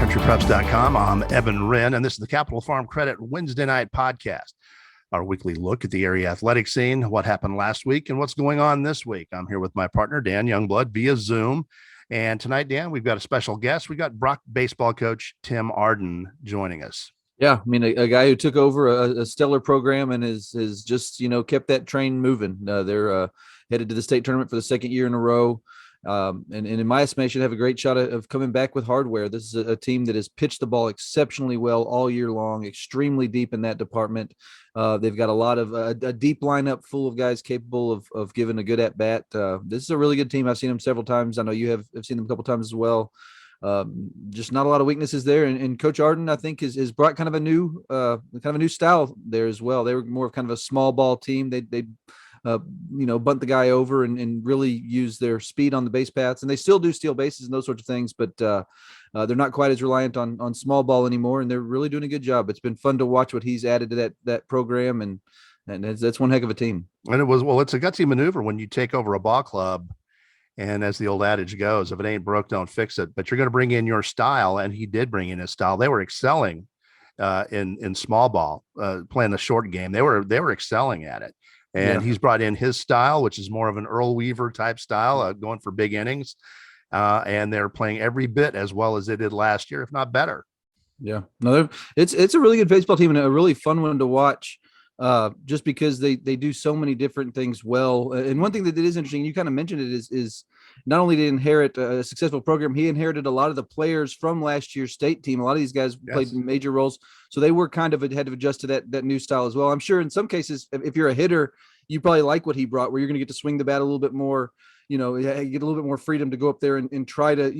CountryPreps.com. I'm Evan Wren, and this is the Capital Farm Credit Wednesday night podcast, our weekly look at the area athletic scene, what happened last week, and what's going on this week. I'm here with my partner, Dan Youngblood, via Zoom. And tonight, Dan, we've got a special guest. We've got Brock baseball coach Tim Arden joining us. Yeah, I mean, a guy who took over a stellar program and is just, kept that train moving. They're headed to the state tournament for the second year in a row. And in my estimation, have a great shot of coming back with hardware. This is a team that has pitched the ball exceptionally well all year long, extremely deep in that department. They've got a lot of a deep lineup full of guys capable of giving a good at bat. This is a really good team. I've seen them several times. I know you have seen them a couple times as well. Just not a lot of weaknesses there. And Coach Arden, I think, has brought kind of a new style there as well. They were more of kind of a small ball team. They bunt the guy over and really use their speed on the base paths. And they still do steal bases and those sorts of things, but they're not quite as reliant on small ball anymore. And they're really doing a good job. It's been fun to watch what he's added to that program. And that's one heck of a team. And it's a gutsy maneuver when you take over a ball club. And as the old adage goes, if it ain't broke, don't fix it. But you're going to bring in your style. And he did bring in his style. They were excelling in small ball, playing the short game. They were excelling at it. And he's brought in his style, which is more of an Earl Weaver type style, going for big innings. And they're playing every bit as well as they did last year, if not better. Yeah, no, it's a really good baseball team and a really fun one to watch, just because they do so many different things well. And one thing that is interesting, you kind of mentioned it, is not only did he inherit a successful program, he inherited a lot of the players from last year's state team. A lot of these guys played major roles. So they were kind of had to adjust to that new style as well. I'm sure in some cases, if you're a hitter, you probably like what he brought, where you're going to get to swing the bat a little bit more, you get a little bit more freedom to go up there and try to,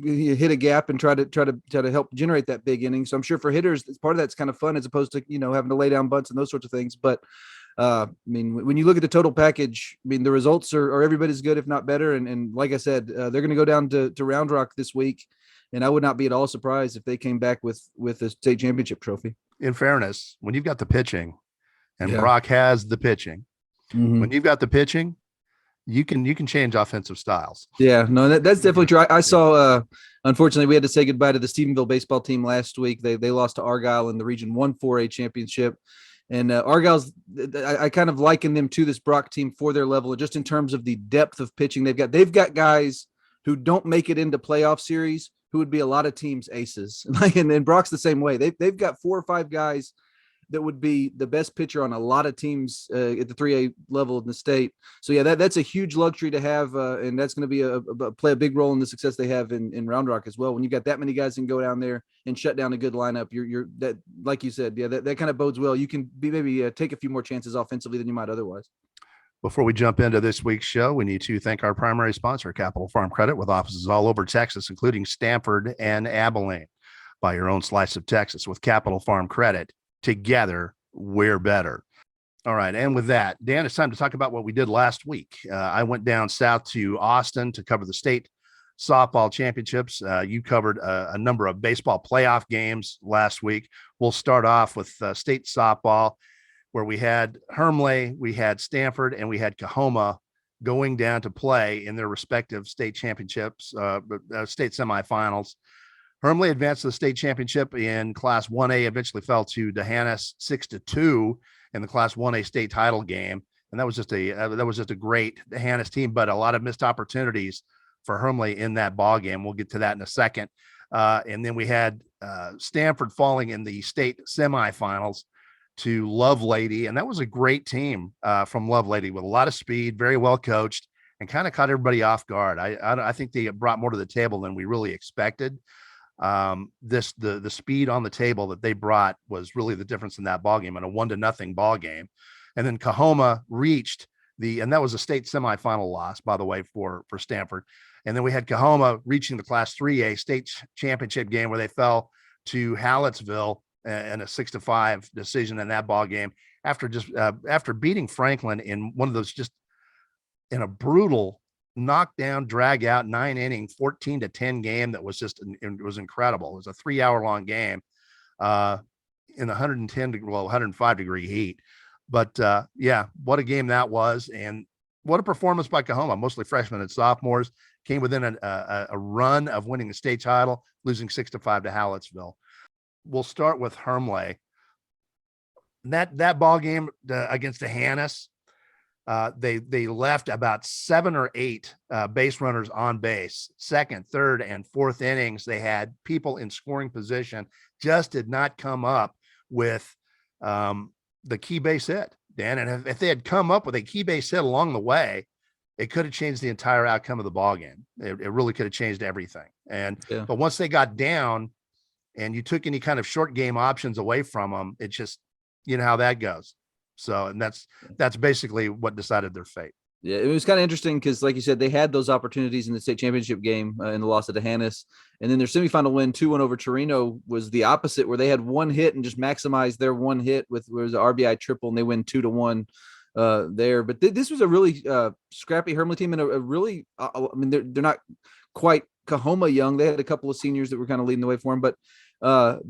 hit a gap and try to help generate that big inning. So I'm sure for hitters, part of that's kind of fun as opposed to, having to lay down bunts and those sorts of things. But when you look at the total package, the results are everybody's good, if not better. And like I said, they're going to go down to Round Rock this week. And I would not be at all surprised if they came back with a state championship trophy. In fairness, when you've got the pitching and Brock has the pitching, when you've got the pitching, you can change offensive styles. Yeah, no, that's definitely true. I saw, unfortunately, we had to say goodbye to the Stephenville baseball team last week. They lost to Argyle in the Region 1 4A championship. And Argyle's, I kind of liken them to this Brock team for their level, just in terms of the depth of pitching they've got. They've got guys who don't make it into playoff series who would be a lot of teams' aces. And Brock's the same way. They've got 4 or 5 guys that would be the best pitcher on a lot of teams at the 3A level in the state. So yeah, that's a huge luxury to have, and that's going to be play a big role in the success they have in Round Rock as well. When you've got that many guys that can go down there and shut down a good lineup, you're that, like you said, that kind of bodes well. You can maybe take a few more chances offensively than you might otherwise. Before we jump into this week's show, we need to thank our primary sponsor, Capital Farm Credit, with offices all over Texas, including Stanford and Abilene. Buy your own slice of Texas with Capital Farm Credit. Together, we're better. All right. And with that, Dan, it's time to talk about what we did last week. I went down south to Austin to cover the state softball championships. You covered a number of baseball playoff games last week. We'll start off with state softball, where we had Hermleigh, we had Stanford, and we had Coahoma going down to play in their respective state championships, state semifinals. Hermleigh advanced to the state championship in Class 1A, eventually fell to D'Hanis 6-2 in the Class 1A state title game. And that was just a great D'Hanis team, but a lot of missed opportunities for Hermleigh in that ball game. We'll get to that in a second. And then we had Stanford falling in the state semifinals to Lovelady. And that was a great team from Lovelady with a lot of speed, very well coached, and kind of caught everybody off guard. I think they brought more to the table than we really expected. The speed on the table that they brought was really the difference in that ball game, and a 1-0 ball game. And then Coahoma reached and that was a state semifinal loss, by the way, for Stanford. And then we had Coahoma reaching the Class 3A state championship game, where they fell to Hallettsville in a 6-5 decision in that ball game after beating Franklin in one of those, just in a brutal knockdown, drag out, 9-inning, 14-10 game that was it was incredible. It was a 3-hour-long game in 105 degree heat. But what a game that was, and what a performance by Coahoma, mostly freshmen and sophomores, came within a run of winning the state title, losing 6-5 to Hallettsville. We'll start with Hermleigh. That ball game against the Hannes, they left about 7 or 8 base runners on base. Second, third, and fourth innings, they had people in scoring position, just did not come up with the key base hit, Dan. And if they had come up with a key base hit along the way, it could have changed the entire outcome of the ball game. It really could have changed everything. But once they got down and you took any kind of short game options away from them, it just, you know how that goes. So, and that's basically what decided their fate. Yeah, it was kind of interesting because, like you said, they had those opportunities in the state championship game in the loss at Hannes, and then their semifinal win 2-1 over Torino was the opposite, where they had one hit and just maximized their one hit with was an RBI triple, and they win 2-1 there. But this was a really scrappy Hermleigh team, and a really, I mean, they're not quite Coahoma young. They had a couple of seniors that were kind of leading the way for them, but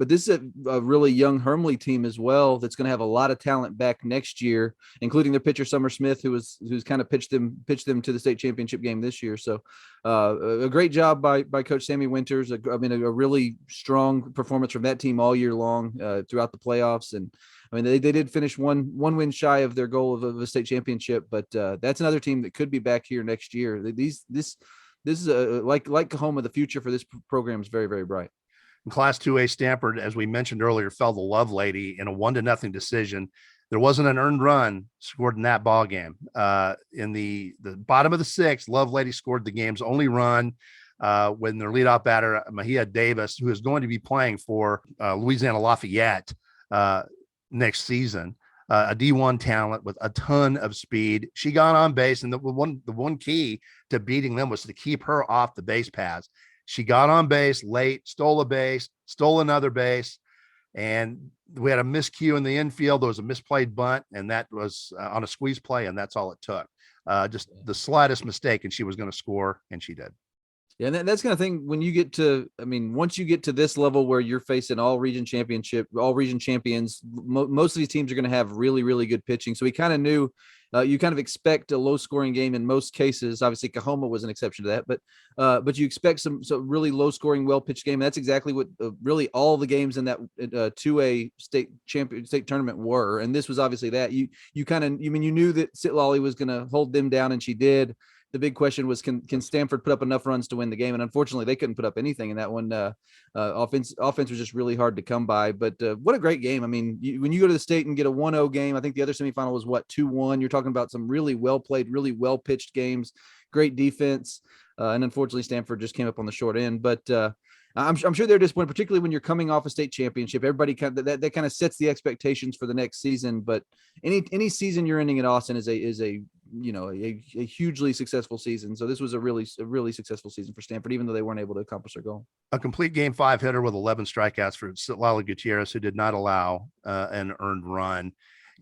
this is a really young Hermleigh team as well that's going to have a lot of talent back next year, including their pitcher Summer Smith, who's kind of pitched them to the state championship game this year. So a great job by Coach Sammy Winters. A really strong performance from that team all year long throughout the playoffs. And I mean, they did finish one win shy of their goal of a state championship, but that's another team that could be back here next year. This is like Coahoma. The future for this program is very, very bright. In Class 2A, Stanford, as we mentioned earlier, fell to Lovelady in a 1-0 decision. There wasn't an earned run scored in that ball game. In the bottom of the 6th, Lovelady scored the game's only run when their leadoff batter, Mahia Davis, who is going to be playing for Louisiana Lafayette next season, a D1 talent with a ton of speed. She got on base, and the one key to beating them was to keep her off the base paths. She got on base late, stole a base, stole another base, and we had a miscue in the infield. There was a misplayed bunt, and that was on a squeeze play, and that's all it took. Just the slightest mistake, and she was going to score, and she did. Yeah, and that's kind of thing when you get to, I mean, once you get to this level where you're facing all region champions, most of these teams are going to have really, really good pitching. So we kind of knew you kind of expect a low scoring game in most cases. Obviously, Coahoma was an exception to that, but you expect some really low scoring, well pitched game. That's exactly what really all the games in that 2A state tournament were. And this was obviously that. You knew that Sitlali was going to hold them down, and she did. The big question was, can Stanford put up enough runs to win the game? And unfortunately, they couldn't put up anything in that one. Offense was just really hard to come by. But what a great game! I mean, when you go to the state and get a 1-0 game, I think the other semifinal was 2-1. You're talking about some really well played, really well pitched games, great defense, and unfortunately, Stanford just came up on the short end. But I'm sure they're disappointed, particularly when you're coming off a state championship. Everybody that kind of sets the expectations for the next season. But any season you're ending at Austin is a hugely successful season. So this was a really successful season for Stanford, even though they weren't able to accomplish their goal. A complete game 5 hitter with 11 strikeouts for Lala Gutierrez, who did not allow an earned run,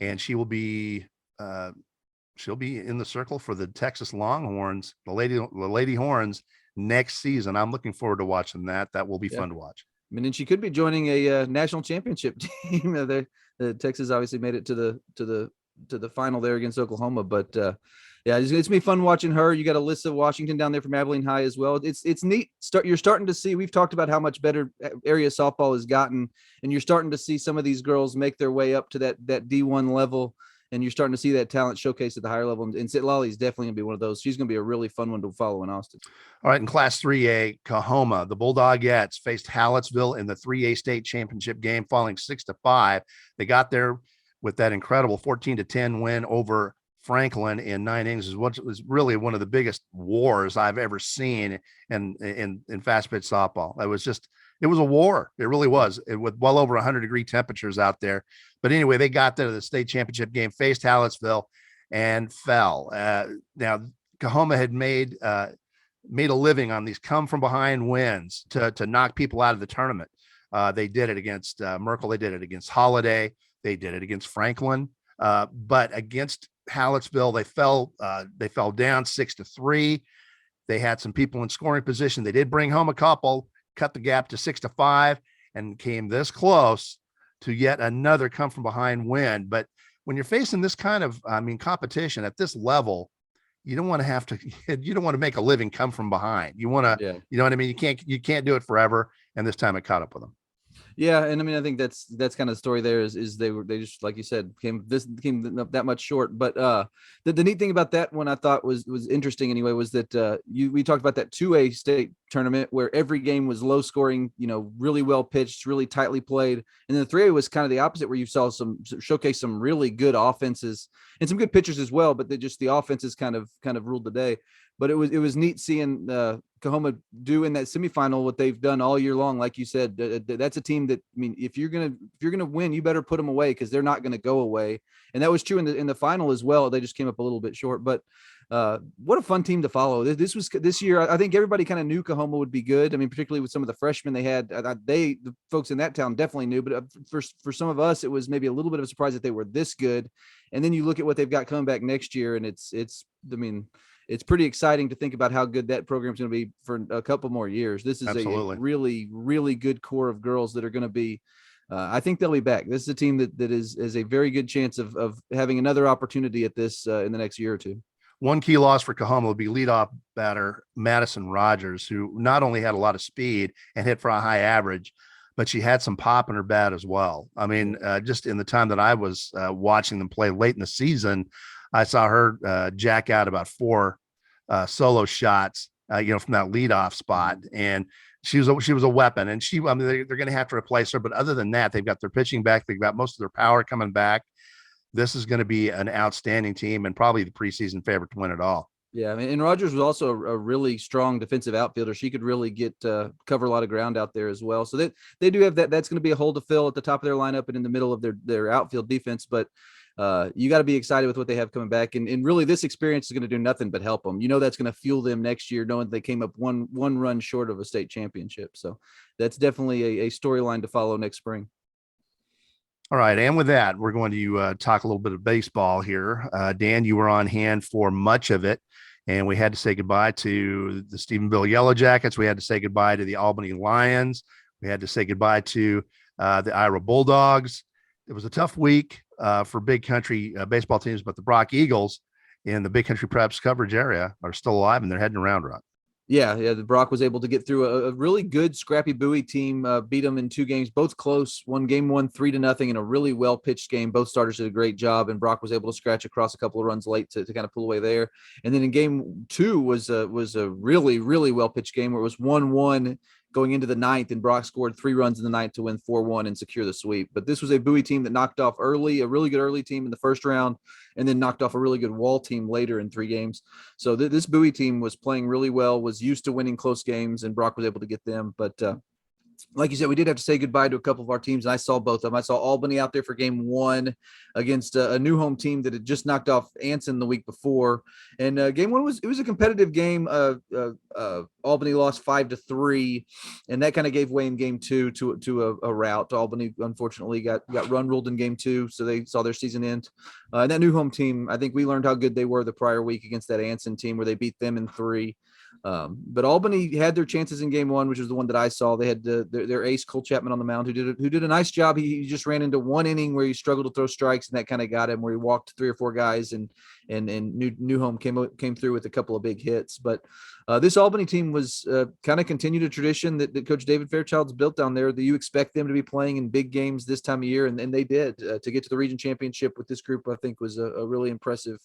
and she will be she'll be in the circle for the Texas Longhorns, the Lady Horns next season. I'm looking forward to watching that. That will be fun to watch. I mean, and she could be joining a national championship team. Texas obviously made it to the final there against Oklahoma, but yeah, it's gonna be fun watching her. You got Alyssa Washington down there from Abilene High as well. It's neat. You're starting to see. We've talked about how much better area softball has gotten, and you're starting to see some of these girls make their way up to that D1 level, and you're starting to see that talent showcased at the higher level. And Sitlali is definitely gonna be one of those. She's gonna be a really fun one to follow in Austin. All right, in Class 3A, Coahoma, the Bulldogettes faced Hallettsville in the 3A state championship game, falling 6-5. They got there with that incredible 14-10 win over Franklin in 9 innings. Is what was really one of the biggest wars I've ever seen in fast pitch softball. It was a war. It really was, with well over 100-degree temperatures out there. But anyway, they got to the state championship game, faced Hallettsville, and fell. Now, Coahoma had made a living on these come from behind wins to knock people out of the tournament. They did it against Merkel. They did it against Holiday. They did it against Franklin. But against Hallettsville, they fell down 6-3. They had some people in scoring position. They did bring home a couple, cut the gap to 6-5, and came this close to yet another come from behind win. But when you're facing this kind of, competition at this level, you don't want to have to, you don't want to make a living come from behind. You want to, Yeah. you know what I mean? You can't do it forever. And this time it caught up with them. Yeah, and I mean, I think that's kind of the story there is they just, like you said, came that much short. But the neat thing about that one I thought was interesting anyway was that we talked about that 2A state tournament where every game was low scoring, really well pitched, really tightly played, and then the 3A was kind of the opposite where you saw some showcase some really good offenses and some good pitchers as well, but the offenses kind of ruled the day. But it was neat seeing Coahoma do in that semifinal what they've done all year long. Like you said, that's a team that, I mean, if you're gonna win, you better put them away because they're not going to go away. And that was true in the final as well. They just came up a little bit short, but what a fun team to follow. This year. I think everybody kind of knew Coahoma would be good. I mean, particularly with some of the freshmen they had. The folks in that town definitely knew, but for some of us, it was maybe a little bit of a surprise that they were this good. And then you look at what they've got coming back next year, and I mean, it's pretty exciting to think about how good that program is going to be for a couple more years. This is a really, really good core of girls that are going to be, I think they'll be back. This is a team that is a very good chance of having another opportunity at this in the next year or two. One key loss for Coahoma would be leadoff batter Madison Rogers, who not only had a lot of speed and hit for a high average, but she had some pop in her bat as well. I mean, just in the time that I was watching them play late in the season, I saw her jack out about 4 solo shots, from that leadoff spot, and she was a weapon. And I mean, they're going to have to replace her, but other than that, they've got their pitching back. They've got most of their power coming back. This is going to be an outstanding team and probably the preseason favorite to win it all. Yeah, I mean, and Rogers was also a really strong defensive outfielder. She could really cover a lot of ground out there as well. So they do have that. That's going to be a hole to fill at the top of their lineup and in the middle of their outfield defense. But you got to be excited with what they have coming back. And really, this experience is going to do nothing but help them. That's going to fuel them next year, knowing they came up one run short of a state championship. So that's definitely a storyline to follow next spring. All right. And with that, we're going to talk a little bit of baseball here. Dan, you were on hand for much of it, and we had to say goodbye to the Stephenville Yellow Jackets. We had to say goodbye to the Albany Lions. We had to say goodbye to the Ira Bulldogs. It was a tough week for big country baseball teams, but the Brock Eagles in the big country preps coverage area are still alive, and they're heading around, Rod. Yeah. The Brock was able to get through a really good scrappy Bowie team, beat them in 2 games, both close. Game one 3-0 in a really well pitched game. Both starters did a great job, and Brock was able to scratch across a couple of runs late to kind of pull away there. And then in game 2 was a really, really well pitched game where it was 1-1 going into the 9th, and Brock scored 3 runs in the 9th to win 4-1 and secure the sweep. But this was a Bowie team that knocked off a really good early team in the first round, and then knocked off a really good Wall team later in 3 games. So this Bowie team was playing really well, was used to winning close games, and Brock was able to get them. But like you said, we did have to say goodbye to a couple of our teams, and I saw both of them. I saw Albany out there for game 1 against a new home team that had just knocked off Anson the week before. And game 1 was a competitive game. Albany lost 5-3, and that kind of gave way in game 2 to a rout. Albany unfortunately got run ruled in game 2, so they saw their season end. And that new home team, I think we learned how good they were the prior week against that Anson team where they beat them in 3. But Albany had their chances in game 1, which was the one that I saw. They had their ace Cole Chapman on the mound, who did a nice job. He just ran into one inning where he struggled to throw strikes, and that kind of got him, where he walked 3 or 4 guys, and New Home came through with a couple of big hits. But this Albany team was kind of continued a tradition that Coach David Fairchild's built down there, that you expect them to be playing in big games this time of year, and they did. To get to the region championship with this group, I think was a really impressive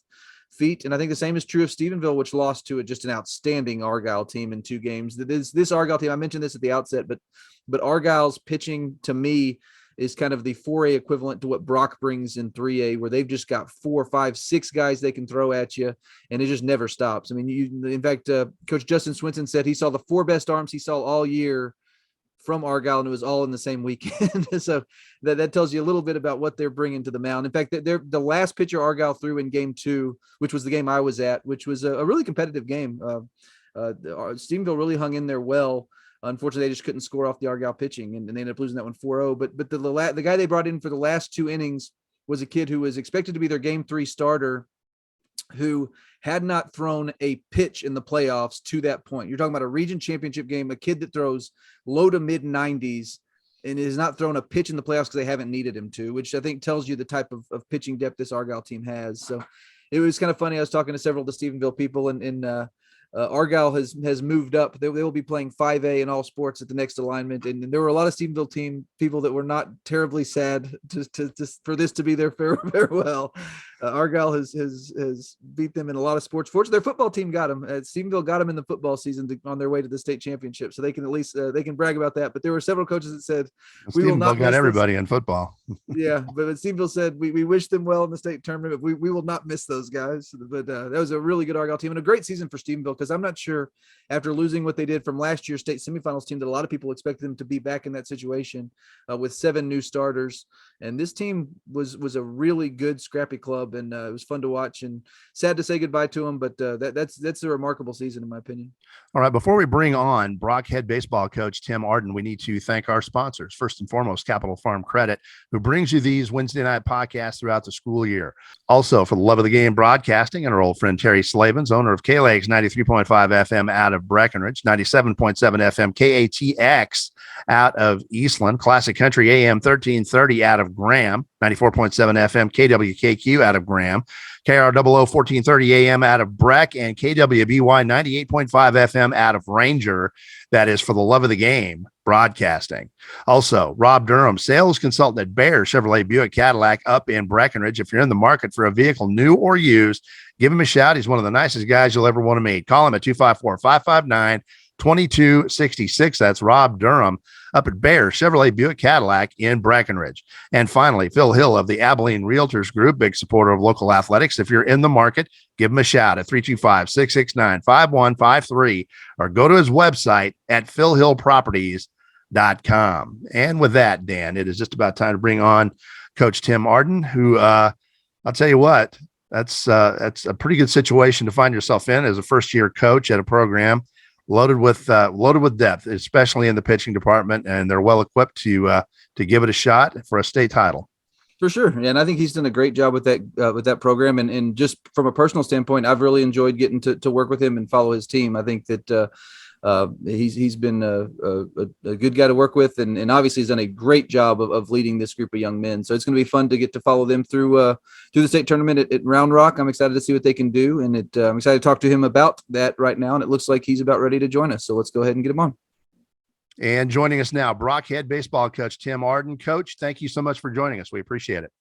feat. And I think the same is true of Stephenville, which lost to just an outstanding Argyle team in 2 games. This Argyle team, I mentioned this at the outset, but Argyle's pitching to me is kind of the 4A equivalent to what Brock brings in 3A, where they've just got 4, 5, 6 guys they can throw at you, and it just never stops. I mean, in fact, Coach Justin Swinson said he saw the 4 best arms he saw all year from Argyle, and it was all in the same weekend. So that tells you a little bit about what they're bringing to the mound. In fact, they're the last pitcher Argyle threw in game 2, which was the game I was at, which was a really competitive game. Stephenville really hung in there well. Unfortunately, they just couldn't score off the Argyle pitching, and they ended up losing that one 4-0. But the guy they brought in for the last 2 innings was a kid who was expected to be their game 3 starter, who had not thrown a pitch in the playoffs to that point. You're talking about a region championship game, a kid that throws low to mid 90s and has not thrown a pitch in the playoffs because they haven't needed him to, which I think tells you the type of pitching depth this Argyle team has. So it was kind of funny. I was talking to several of the Stephenville people, and Argyle has moved up. They will be playing 5A in all sports at the next alignment, and there were a lot of Stephenville team people that were not terribly sad for this to be their farewell. Argyle has beat them in a lot of sports. Fortunately, their football team got them. Stephenville got them in the football season on their way to the state championship, so they can at least they can brag about that. But there were several coaches that said, "We will not got everybody in football." Yeah, but Stephenville said we wish them well in the state tournament, but we will not miss those guys. But that was a really good Argyle team and a great season for Stephenville, because I'm not sure, after losing what they did from last year's state semifinals team, that a lot of people expected them to be back in that situation with 7 new starters. And this team was a really good, scrappy club, and it was fun to watch. And sad to say goodbye to them, but that's a remarkable season in my opinion. All right, before we bring on Brock head baseball coach Tim Arden, we need to thank our sponsors. First and foremost, Capital Farm Credit, who brings you these Wednesday night podcasts throughout the school year. Also, for the love of the game broadcasting, and our old friend Terry Slavens, owner of KLAX 93.5 FM out of Breckenridge, 97.7 FM KATX out of Eastland, Classic Country AM 1330 out of Graham, 94.7 FM KWKQ out of Graham, KROO 1430 AM out of Breck, and KWBY 98.5 FM out of Ranger. That is for the love of the game broadcasting. Also, Rob Durham, sales consultant at Bear Chevrolet Buick Cadillac up in Breckenridge. If you're in the market for a vehicle, new or used, give him a shout. He's one of the nicest guys you'll ever want to meet. Call him at 254-559-2266. That's Rob Durham up at Bear Chevrolet Buick Cadillac in Breckenridge. And finally, Phil Hill of the Abilene Realtors Group, big supporter of local athletics. If you're in the market, give him a shout at 325-669-5153 or go to his website at philhillproperties.com. And with that, Dan, it is just about time to bring on Coach Tim Arden, who I'll tell you what, that's a pretty good situation to find yourself in as a first-year coach at a program loaded with depth, especially in the pitching department, and they're well equipped to give it a shot for a state title. For sure, and I think he's done a great job with that program. And just from a personal standpoint, I've really enjoyed getting to work with him and follow his team. I think that he's been a good guy to work with, and obviously he's done a great job of leading this group of young men. So it's going to be fun to get to follow them through the state tournament at Round Rock. I'm excited to see what they can do, and I'm excited to talk to him about that right now. And it looks like he's about ready to join us. So let's go ahead and get him on. And joining us now, Brock head baseball coach Tim Arden. Coach, thank you so much for joining us. We appreciate it.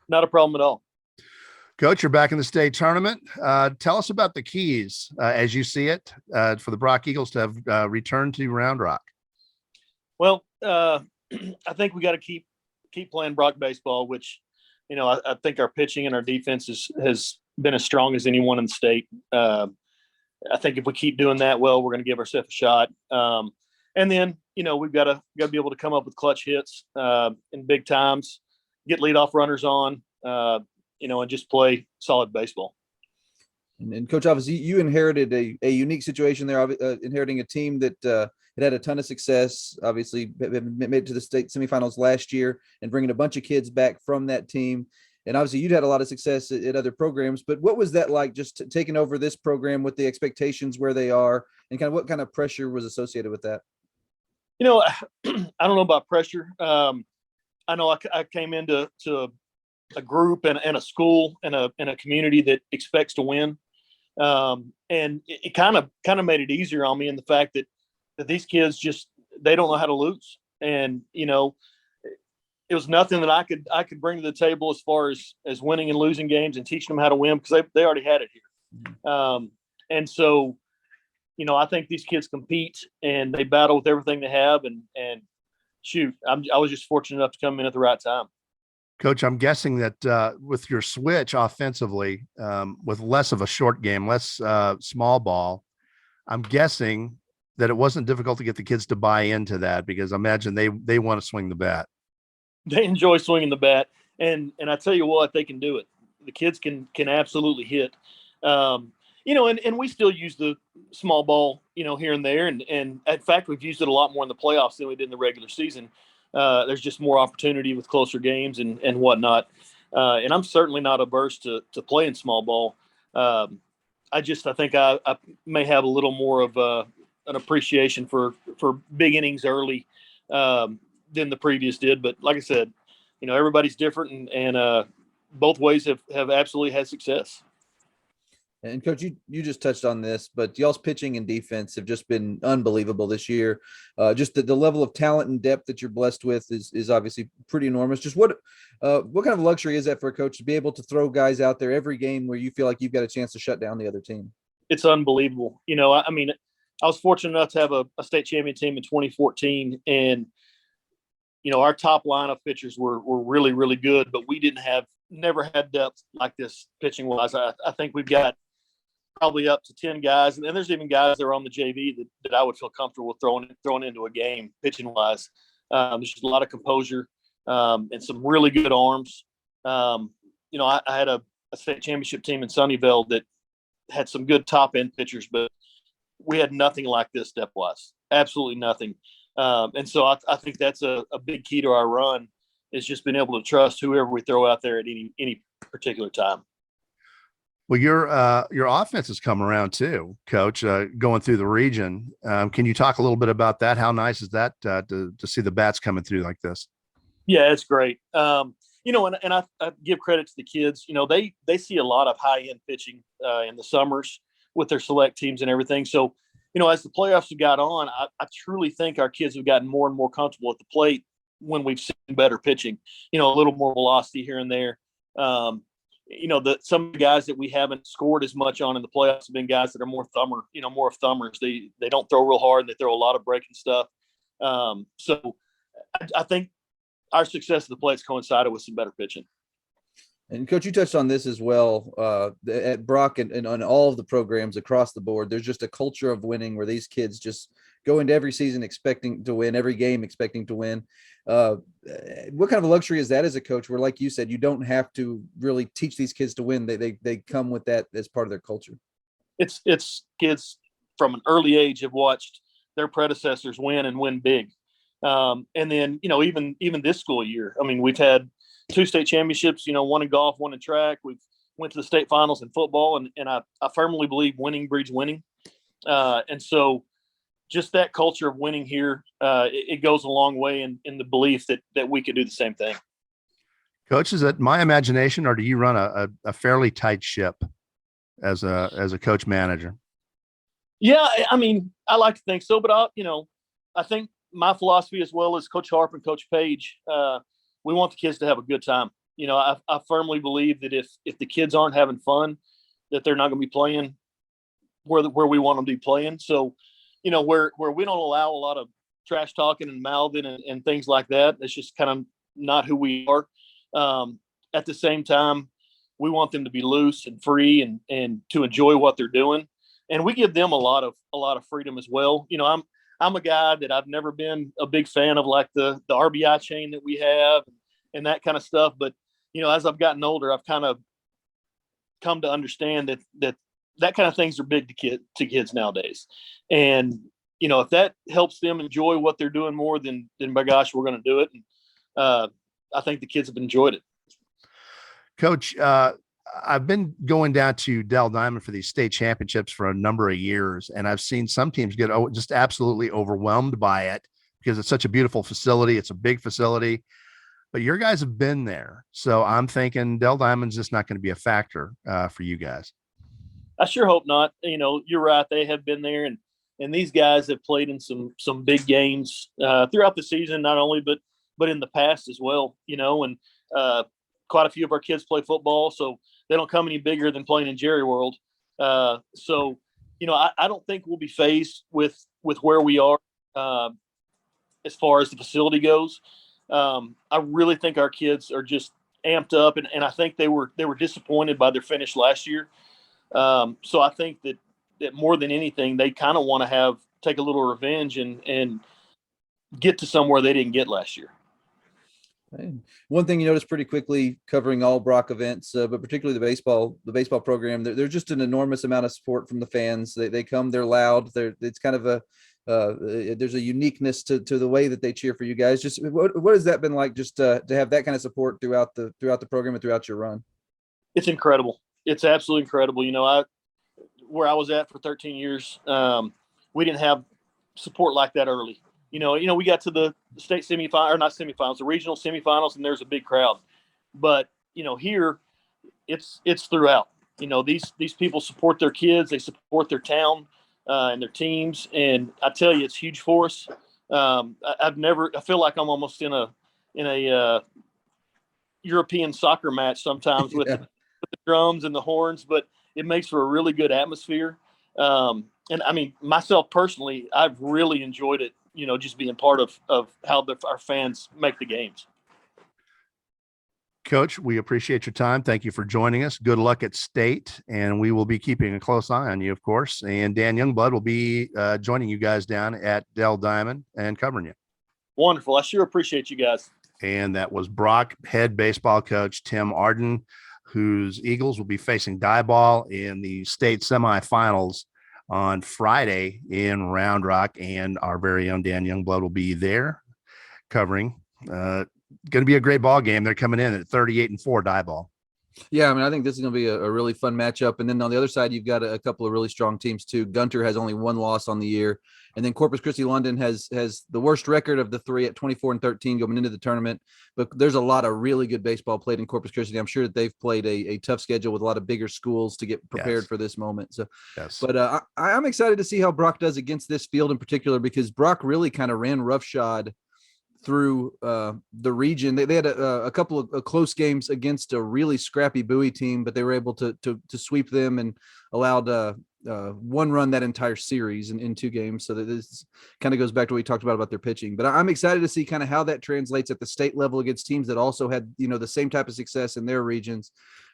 Not a problem at all. Coach, you're back in the state tournament. Tell us about the keys as you see it for the Brock Eagles to have returned to Round Rock. Well, I think we got to keep playing Brock baseball, which, I think our pitching and our defense has been as strong as anyone in the state. I think if we keep doing that well, we're going to give ourselves a shot. And then, we've got to be able to come up with clutch hits in big times, get leadoff runners on, and just play solid baseball. And Coach, obviously you inherited a unique situation there, inheriting a team that had a ton of success, obviously made it to the state semifinals last year, and bringing a bunch of kids back from that team. And obviously you'd had a lot of success at other programs, but what was that like, just taking over this program with the expectations where they are, and kind of what kind of pressure was associated with that? I don't know about pressure. I know I came into a group and a school and a community that expects to win. And it kind of made it easier on me in the fact that these kids they don't know how to lose. And, it was nothing that I could bring to the table as far as winning and losing games and teaching them how to win, because they already had it here. And so, I think these kids compete and they battle with everything they have, and shoot, I was just fortunate enough to come in at the right time. Coach, I'm guessing that with your switch offensively, with less of a short game, less small ball, I'm guessing that it wasn't difficult to get the kids to buy into that, because I imagine they want to swing the bat. They enjoy swinging the bat, and I tell you what, they can do it. The kids can absolutely hit. And we still use the small ball, here and there. And in fact, we've used it a lot more in the playoffs than we did in the regular season. There's just more opportunity with closer games and whatnot. And I'm certainly not averse to playing small ball. I think I may have a little more of an appreciation for big innings early than the previous did. But like I said, everybody's different, and both ways have absolutely had success. And coach, you just touched on this, but y'all's pitching and defense have just been unbelievable this year. Just the level of talent and depth that you're blessed with is obviously pretty enormous. Just what kind of luxury is that for a coach to be able to throw guys out there every game where you feel like you've got a chance to shut down the other team? It's unbelievable. I mean, I was fortunate enough to have a state champion team in 2014, and our top line of pitchers were really, really good, but we never had depth like this pitching wise. I think we've got probably up to 10 guys. And there's even guys that are on the JV that I would feel comfortable throwing into a game pitching wise. There's just a lot of composure and some really good arms. I had a state championship team in Sunnyvale that had some good top end pitchers, but we had nothing like this depth wise. Absolutely nothing. And so I think that's a big key to our run, is just being able to trust whoever we throw out there at any particular time. Well, your offense has come around too, Coach, going through the region. Can you talk a little bit about that? How nice is that to see the bats coming through like this? Yeah, it's great. And I give credit to the kids. They see a lot of high end pitching in the summers with their select teams and everything. So, as the playoffs have got on, I truly think our kids have gotten more and more comfortable at the plate when we've seen better pitching. A little more velocity here and there. Some of the guys that we haven't scored as much on in the playoffs have been guys that are more of thumbers. They don't throw real hard. They throw a lot of breaking stuff. So I think our success at the plate's coincided with some better pitching. And Coach, you touched on this as well at Brock and on all of the programs across the board. There's just a culture of winning where these kids just go into every season expecting to win, every game expecting to win. What kind of luxury is that as a coach where, like you said, you don't have to really teach these kids to win? They come with that as part of their culture. It's kids from an early age have watched their predecessors win and win big. And then, even this school year, I mean, we've had 2 state championships, one in golf, one in track. We've went to the state finals in football, and I firmly believe winning breeds winning. And so just that culture of winning here, it goes a long way in the belief that we can do the same thing. Coach, is it my imagination, or do you run a fairly tight ship as a coach manager? Yeah, I mean, I like to think so, but I think my philosophy, as well as Coach Harp and Coach Page, we want the kids to have a good time. I firmly believe that if the kids aren't having fun, that they're not going to be playing where we want them to be playing. So, where we don't allow a lot of trash talking and mouthing and things like that, it's just kind of not who we are. At the same time, we want them to be loose and free and to enjoy what they're doing. And we give them a lot of freedom as well. I'm a guy that I've never been a big fan of, like the RBI chain that we have and that kind of stuff. But, as I've gotten older, I've kind of come to understand that kind of things are big to kids nowadays. And, if that helps them enjoy what they're doing more, then by gosh, we're going to do it. And I think the kids have enjoyed it. Coach, I've been going down to Dell Diamond for these state championships for a number of years, and I've seen some teams get just absolutely overwhelmed by it because it's such a beautiful facility. It's a big facility, but your guys have been there. So I'm thinking Dell Diamond's just not going to be a factor for you guys. I sure hope not. You're right. They have been there, and these guys have played in some big games throughout the season, not only, but in the past as well, and quite a few of our kids play football, so they don't come any bigger than playing in Jerry World. So, I don't think we'll be faced with where we are as far as the facility goes. I really think our kids are just amped up, and I think they were disappointed by their finish last year. So I think that more than anything, they kind of want to take a little revenge and get to somewhere they didn't get last year. One thing you notice pretty quickly covering all Brock events, but particularly the baseball program, there's just an enormous amount of support from the fans. They come, they're loud. It's kind of there's a uniqueness to the way that they cheer for you guys. Just what has that been like, just to have that kind of support throughout the program and throughout your run? It's incredible. It's absolutely incredible. Where I was at for 13 years, we didn't have support like that early. We got to the state semifinal, or not semifinals, the regional semifinals, and there's a big crowd. But here, it's throughout. these people support their kids, they support their town and their teams, and I tell you, it's huge for us. I feel like I'm almost in a European soccer match sometimes with the drums and the horns, but it makes for a really good atmosphere. And I mean, myself personally, I've really enjoyed it, just being part of how our fans make the games. Coach, we appreciate your time. Thank you for joining us. Good luck at state, and we will be keeping a close eye on you, of course. And Dan Youngblood will be joining you guys down at Dell Diamond and covering you. Wonderful. I sure appreciate you guys. And that was Brock head baseball coach Tim Arden, whose Eagles will be facing Diboll in the state semifinals on Friday in Round Rock. And our very own Dan Youngblood will be there covering. Going to be a great ball game. They're coming in at 38-4 Diboll. Yeah, I mean, I think this is going to be a really fun matchup. And then on the other side, you've got a couple of really strong teams too. Gunter has only one loss on the year, and then Corpus Christi London has the worst record of the three at 24-13 going into the tournament. But there's a lot of really good baseball played in Corpus Christi. I'm sure that they've played a tough schedule with a lot of bigger schools to get prepared for this moment. So, but I'm excited to see how Brock does against this field in particular, because Brock really kind of ran roughshod through the region. They had a couple of close games against a really scrappy Bowie team, but they were able to sweep them and allowed one run that entire series in 2 games. So that this kind of goes back to what we talked about their pitching. But I'm excited to see kind of how that translates at the state level against teams that also had the same type of success in their regions.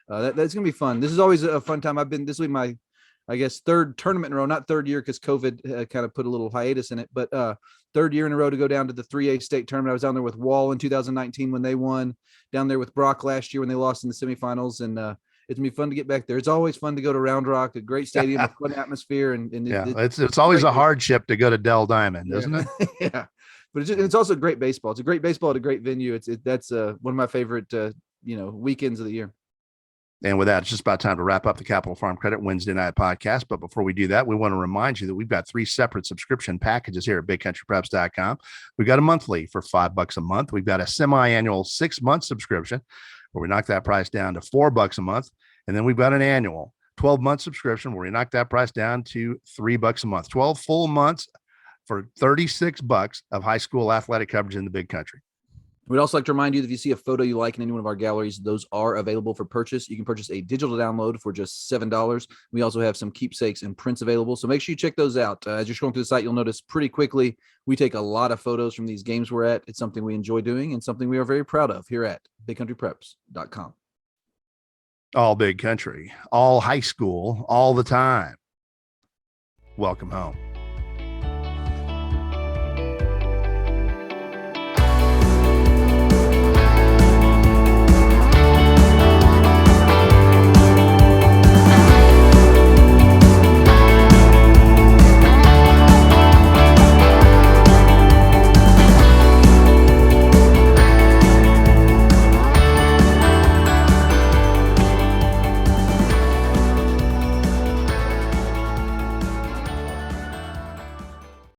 That's gonna be fun. This is always a fun time. This will be my, I guess, 3rd tournament in a row, not 3rd year because COVID kind of put a little hiatus in it, but 3rd year in a row to go down to the 3A state tournament. I was down there with Wall in 2019 when they won, down there with Brock last year when they lost in the semifinals. And it's gonna be fun to get back there. It's always fun to go to Round Rock, a great stadium, a fun atmosphere. And it's always a hardship to go to Dell Diamond, isn't it? Yeah. But it's also great baseball. It's a great baseball at a great venue. That's one of my favorite, weekends of the year. And with that, it's just about time to wrap up the Capital Farm Credit Wednesday night podcast. But before we do that, we want to remind you that we've got 3 separate subscription packages here at bigcountrypreps.com. We've got a monthly for $5 a month. We've got a semi-annual 6-month subscription where we knock that price down to $4 a month. And then we've got an annual 12-month subscription where we knock that price down to $3 a month. 12 full months for $36 of high school athletic coverage in the Big Country. We'd also like to remind you that if you see a photo you like in any one of our galleries, those are available for purchase. You can purchase a digital download for just $7. We also have some keepsakes and prints available, so make sure you check those out. As you're scrolling through the site, you'll notice pretty quickly we take a lot of photos from these games we're at. It's something we enjoy doing and something we are very proud of here at bigcountrypreps.com. All Big Country, all high school, all the time. Welcome home.